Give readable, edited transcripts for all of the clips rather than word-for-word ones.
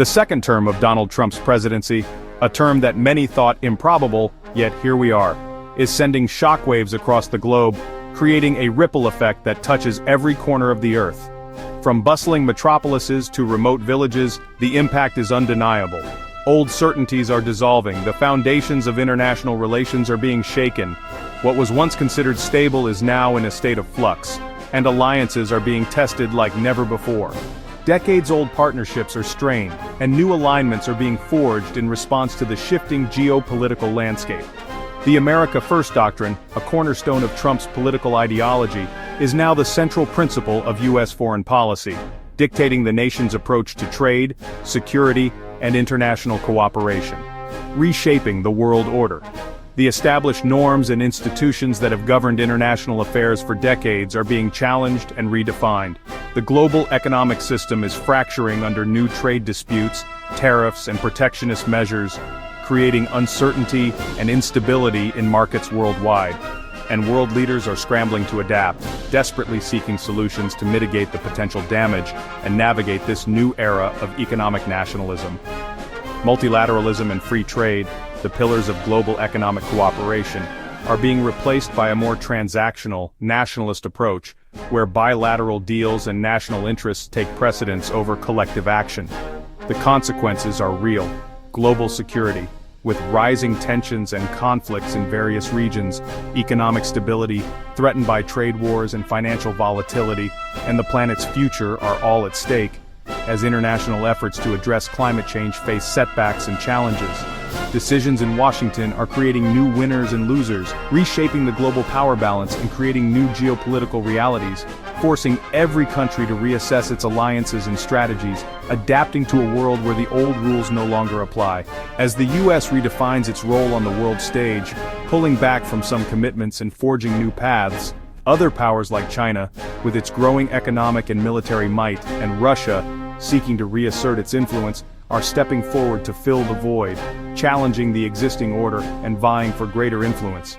The second term of Donald Trump's presidency, a term that many thought improbable, yet here we are, is sending shockwaves across the globe, creating a ripple effect that touches every corner of the earth. From bustling metropolises to remote villages, the impact is undeniable. Old certainties are dissolving, the foundations of international relations are being shaken. What was once considered stable is now in a state of flux, and alliances are being tested like never before. Decades-old partnerships are strained, and new alignments are being forged in response to the shifting geopolitical landscape. The America First doctrine, a cornerstone of Trump's political ideology, is now the central principle of U.S. foreign policy, dictating the nation's approach to trade, security, and international cooperation. Reshaping the world order. The established norms and institutions that have governed international affairs for decades are being challenged and redefined. The global economic system is fracturing under new trade disputes, tariffs, and protectionist measures, creating uncertainty and instability in markets worldwide. And world leaders are scrambling to adapt, desperately seeking solutions to mitigate the potential damage and navigate this new era of economic nationalism. Multilateralism and free trade, the pillars of global economic cooperation, are being replaced by a more transactional, nationalist approach, where bilateral deals and national interests take precedence over collective action. The consequences are real. Global security, with rising tensions and conflicts in various regions, economic stability, threatened by trade wars and financial volatility, and the planet's future are all at stake, as international efforts to address climate change face setbacks and challenges. Decisions in Washington are creating new winners and losers, reshaping the global power balance and creating new geopolitical realities, forcing every country to reassess its alliances and strategies, adapting to a world where the old rules no longer apply. As the U.S. redefines its role on the world stage, pulling back from some commitments and forging new paths, other powers like China, with its growing economic and military might, and Russia, seeking to reassert its influence, are stepping forward to fill the void, challenging the existing order and vying for greater influence.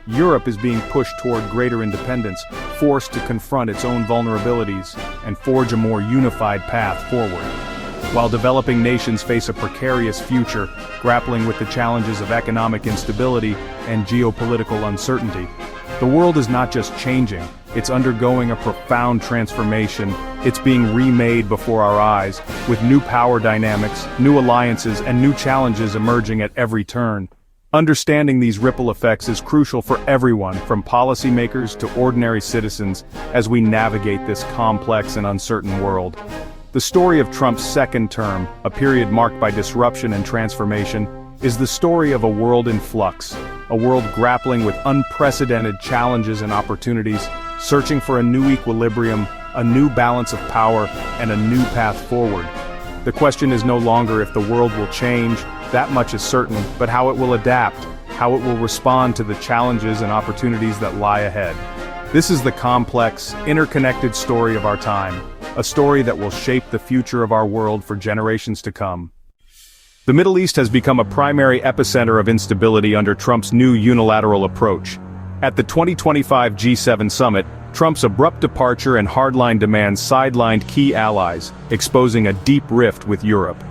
Europe is being pushed toward greater independence, forced to confront its own vulnerabilities and forge a more unified path forward. While developing nations face a precarious future, grappling with the challenges of economic instability and geopolitical uncertainty, the world is not just changing, it's undergoing a profound transformation. It's being remade before our eyes, with new power dynamics, new alliances, and new challenges emerging at every turn. Understanding these ripple effects is crucial for everyone, from policymakers to ordinary citizens, as we navigate this complex and uncertain world. The story of Trump's second term, a period marked by disruption and transformation, is the story of a world in flux, a world grappling with unprecedented challenges and opportunities, searching for a new equilibrium, a new balance of power, and a new path forward. The question is no longer if the world will change, that much is certain, but how it will adapt, how it will respond to the challenges and opportunities that lie ahead. This is the complex, interconnected story of our time, a story that will shape the future of our world for generations to come. The Middle East has become a primary epicenter of instability under Trump's new unilateral approach. At the 2025 G7 summit, Trump's abrupt departure and hardline demands sidelined key allies, exposing a deep rift with Europe.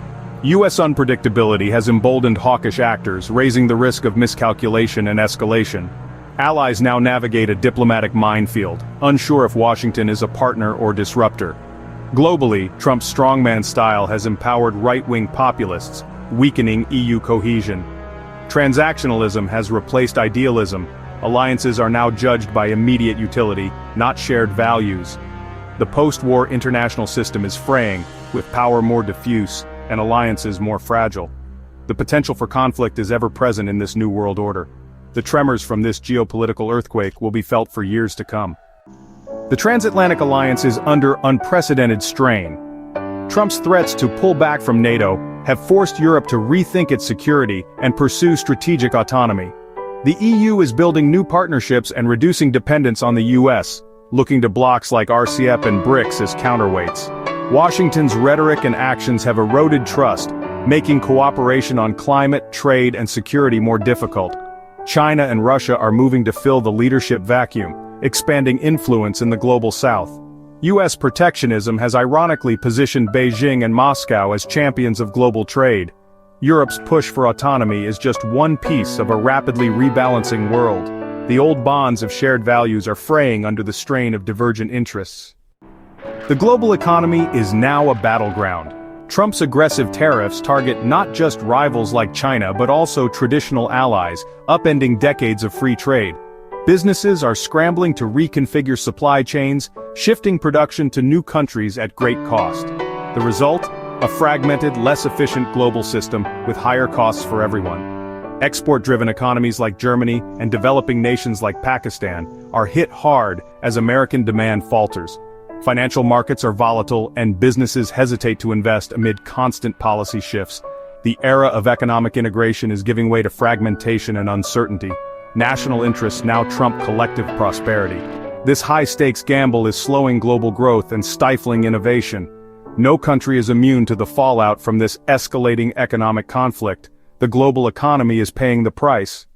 U.S. unpredictability has emboldened hawkish actors, raising the risk of miscalculation and escalation. Allies now navigate a diplomatic minefield, unsure if Washington is a partner or disruptor. Globally, Trump's strongman style has empowered right-wing populists, weakening EU cohesion. Transactionalism has replaced idealism. Alliances are now judged by immediate utility, not shared values. The post-war international system is fraying, with power more diffuse and alliances more fragile. The potential for conflict is ever present in this new world order. The tremors from this geopolitical earthquake will be felt for years to come. The transatlantic alliance is under unprecedented strain. Trump's threats to pull back from NATO have forced Europe to rethink its security and pursue strategic autonomy. The EU is building new partnerships and reducing dependence on the US, looking to blocs like RCEP and BRICS as counterweights. Washington's rhetoric and actions have eroded trust, making cooperation on climate, trade, and security more difficult. China and Russia are moving to fill the leadership vacuum, expanding influence in the global south. US protectionism has ironically positioned Beijing and Moscow as champions of global trade. Europe's push for autonomy is just one piece of a rapidly rebalancing world. The old bonds of shared values are fraying under the strain of divergent interests. The global economy is now a battleground. Trump's aggressive tariffs target not just rivals like China but also traditional allies, upending decades of free trade. Businesses are scrambling to reconfigure supply chains, shifting production to new countries at great cost. The result? A fragmented, less efficient global system with higher costs for everyone. Export-driven economies like Germany and developing nations like Pakistan are hit hard as American demand falters. Financial markets are volatile and businesses hesitate to invest amid constant policy shifts. The era of economic integration is giving way to fragmentation and uncertainty. National interests now trump collective prosperity. This high-stakes gamble is slowing global growth and stifling innovation. No country is immune to the fallout from this escalating economic conflict. The global economy is paying the price.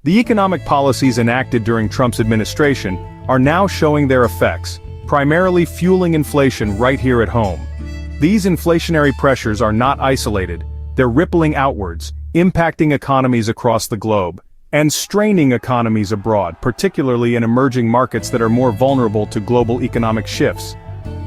The economic policies enacted during Trump's administration are now showing their effects, primarily fueling inflation right here at home. These inflationary pressures are not isolated, they're rippling outwards, impacting economies across the globe, and straining economies abroad, particularly in emerging markets that are more vulnerable to global economic shifts.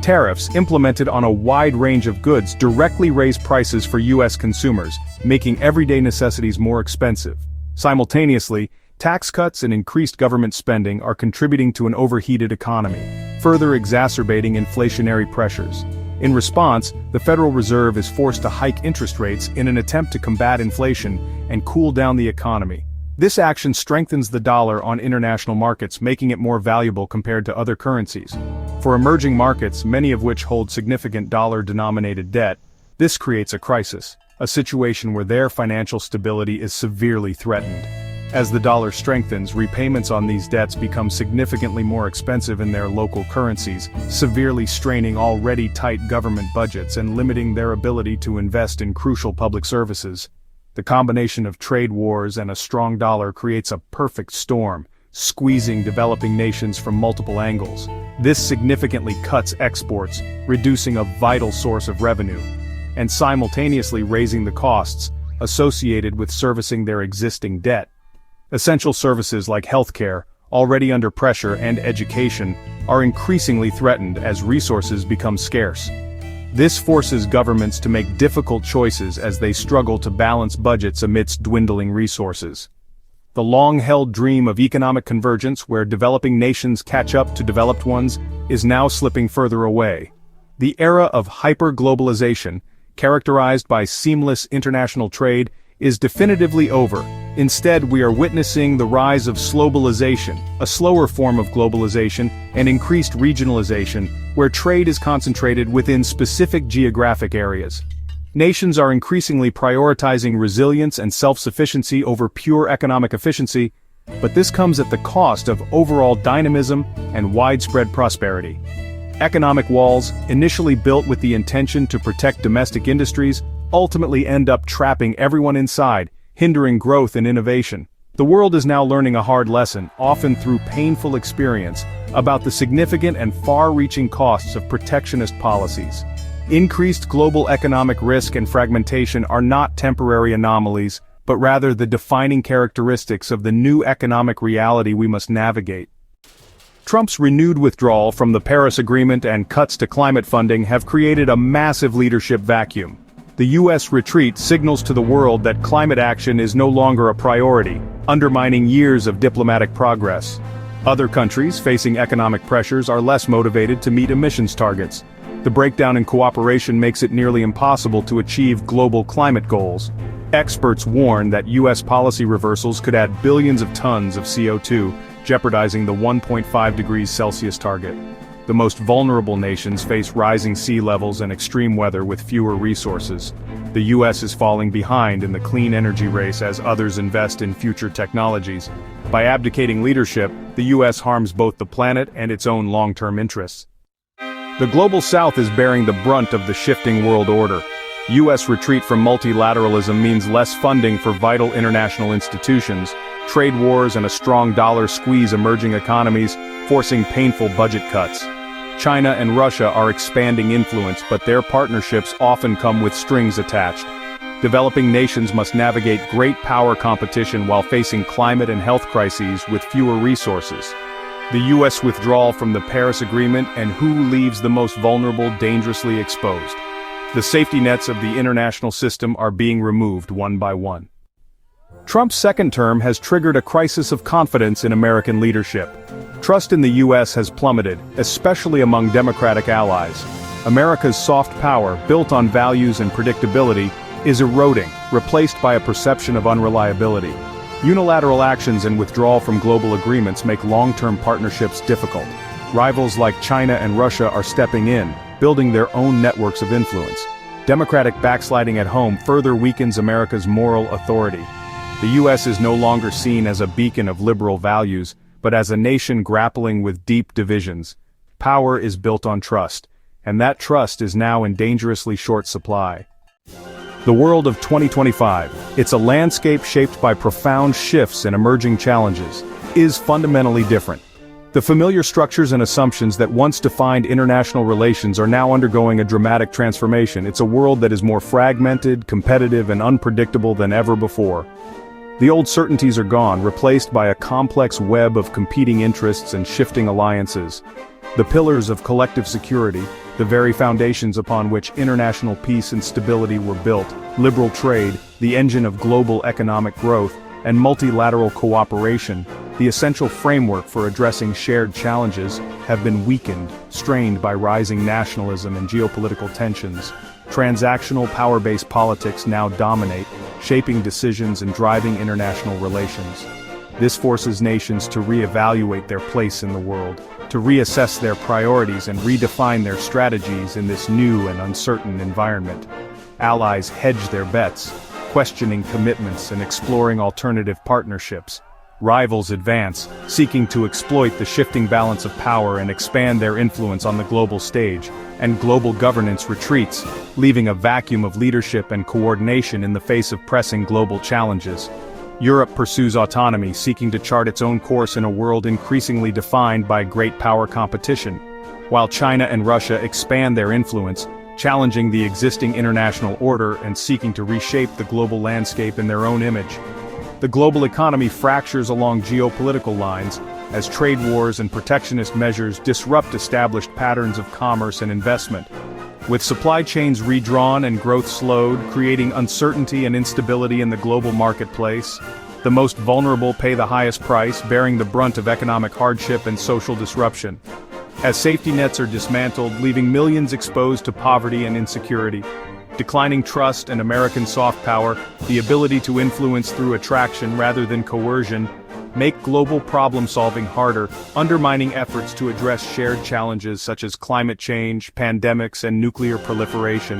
Tariffs implemented on a wide range of goods directly raise prices for U.S. consumers, making everyday necessities more expensive. Simultaneously, tax cuts and increased government spending are contributing to an overheated economy, further exacerbating inflationary pressures. In response, the Federal Reserve is forced to hike interest rates in an attempt to combat inflation and cool down the economy. This action strengthens the dollar on international markets, making it more valuable compared to other currencies. For emerging markets, many of which hold significant dollar-denominated debt, this creates a crisis, a situation where their financial stability is severely threatened. As the dollar strengthens, repayments on these debts become significantly more expensive in their local currencies, severely straining already tight government budgets and limiting their ability to invest in crucial public services. The combination of trade wars and a strong dollar creates a perfect storm, squeezing developing nations from multiple angles. This significantly cuts exports, reducing a vital source of revenue, and simultaneously raising the costs associated with servicing their existing debt. Essential services like healthcare, already under pressure, and education are increasingly threatened as resources become scarce. This forces governments to make difficult choices as they struggle to balance budgets amidst dwindling resources. The long-held dream of economic convergence, where developing nations catch up to developed ones, is now slipping further away. The era of hyper-globalization, characterized by seamless international trade, is definitively over. Instead, we are witnessing the rise of slowbalization, a slower form of globalization, and increased regionalization, where trade is concentrated within specific geographic areas. Nations are increasingly prioritizing resilience and self-sufficiency over pure economic efficiency, but this comes at the cost of overall dynamism and widespread prosperity. Economic walls, initially built with the intention to protect domestic industries, ultimately end up trapping everyone inside, hindering growth and innovation. The world is now learning a hard lesson, often through painful experience, about the significant and far-reaching costs of protectionist policies. Increased global economic risk and fragmentation are not temporary anomalies, but rather the defining characteristics of the new economic reality we must navigate. Trump's renewed withdrawal from the Paris Agreement and cuts to climate funding have created a massive leadership vacuum. The U.S. retreat signals to the world that climate action is no longer a priority, undermining years of diplomatic progress. Other countries facing economic pressures are less motivated to meet emissions targets. The breakdown in cooperation makes it nearly impossible to achieve global climate goals. Experts warn that U.S. policy reversals could add billions of tons of CO2, jeopardizing the 1.5 degrees Celsius target. The most vulnerable nations face rising sea levels and extreme weather with fewer resources. The U.S. is falling behind in the clean energy race as others invest in future technologies. By abdicating leadership, the U.S. harms both the planet and its own long-term interests. The Global South is bearing the brunt of the shifting world order. U.S. retreat from multilateralism means less funding for vital international institutions, trade wars and a strong dollar squeeze emerging economies, forcing painful budget cuts. China and Russia are expanding influence, but their partnerships often come with strings attached. Developing nations must navigate great power competition while facing climate and health crises with fewer resources. The US withdrawal from the Paris Agreement, and who leaves the most vulnerable dangerously exposed. The safety nets of the international system are being removed one by one. Trump's second term has triggered a crisis of confidence in American leadership. Trust in the US has plummeted, especially among Democratic allies. America's soft power, built on values and predictability, is eroding, replaced by a perception of unreliability. Unilateral actions and withdrawal from global agreements make long-term partnerships difficult. Rivals like China and Russia are stepping in, building their own networks of influence. Democratic backsliding at home further weakens America's moral authority. The US is no longer seen as a beacon of liberal values, but as a nation grappling with deep divisions. Power is built on trust, and that trust is now in dangerously short supply. The world of 2025, it's a landscape shaped by profound shifts and emerging challenges, is fundamentally different. The familiar structures and assumptions that once defined international relations are now undergoing a dramatic transformation. It's a world that is more fragmented, competitive, and unpredictable than ever before. The old certainties are gone, replaced by a complex web of competing interests and shifting alliances. The pillars of collective security, the very foundations upon which international peace and stability were built, liberal trade, the engine of global economic growth, and multilateral cooperation, the essential framework for addressing shared challenges, have been weakened, strained by rising nationalism and geopolitical tensions. Transactional power-based politics now dominate, shaping decisions and driving international relations. This forces nations to reevaluate their place in the world, to reassess their priorities and redefine their strategies in this new and uncertain environment. Allies hedge their bets, questioning commitments and exploring alternative partnerships. Rivals advance, seeking to exploit the shifting balance of power and expand their influence on the global stage, and global governance retreats, leaving a vacuum of leadership and coordination in the face of pressing global challenges. Europe pursues autonomy, seeking to chart its own course in a world increasingly defined by great power competition, while China and Russia expand their influence, challenging the existing international order and seeking to reshape the global landscape in their own image. The global economy fractures along geopolitical lines, as trade wars and protectionist measures disrupt established patterns of commerce and investment. With supply chains redrawn and growth slowed, creating uncertainty and instability in the global marketplace, the most vulnerable pay the highest price, bearing the brunt of economic hardship and social disruption. As safety nets are dismantled, leaving millions exposed to poverty and insecurity. Declining trust and American soft power, the ability to influence through attraction rather than coercion, make global problem-solving harder, undermining efforts to address shared challenges such as climate change, pandemics, and nuclear proliferation.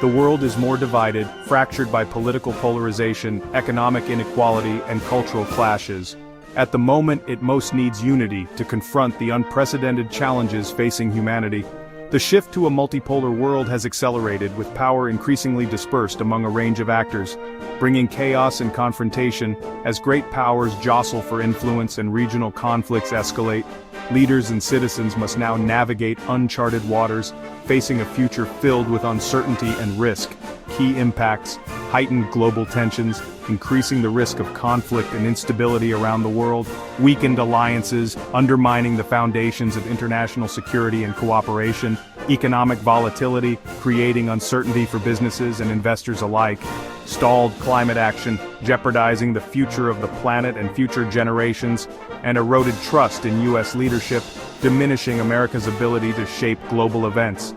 The world is more divided, fractured by political polarization, economic inequality, and cultural clashes. At the moment, it most needs unity to confront the unprecedented challenges facing humanity. The shift to a multipolar world has accelerated, with power increasingly dispersed among a range of actors, bringing chaos and confrontation. As great powers jostle for influence and regional conflicts escalate, leaders and citizens must now navigate uncharted waters, facing a future filled with uncertainty and risk. Key impacts: heightened global tensions, increasing the risk of conflict and instability around the world, weakened alliances, undermining the foundations of international security and cooperation, economic volatility, creating uncertainty for businesses and investors alike, stalled climate action, jeopardizing the future of the planet and future generations, and eroded trust in U.S. leadership, diminishing America's ability to shape global events.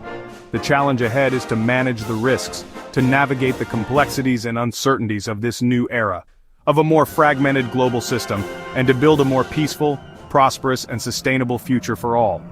The challenge ahead is to manage the risks, to navigate the complexities and uncertainties of this new era, of a more fragmented global system, and to build a more peaceful, prosperous, and sustainable future for all.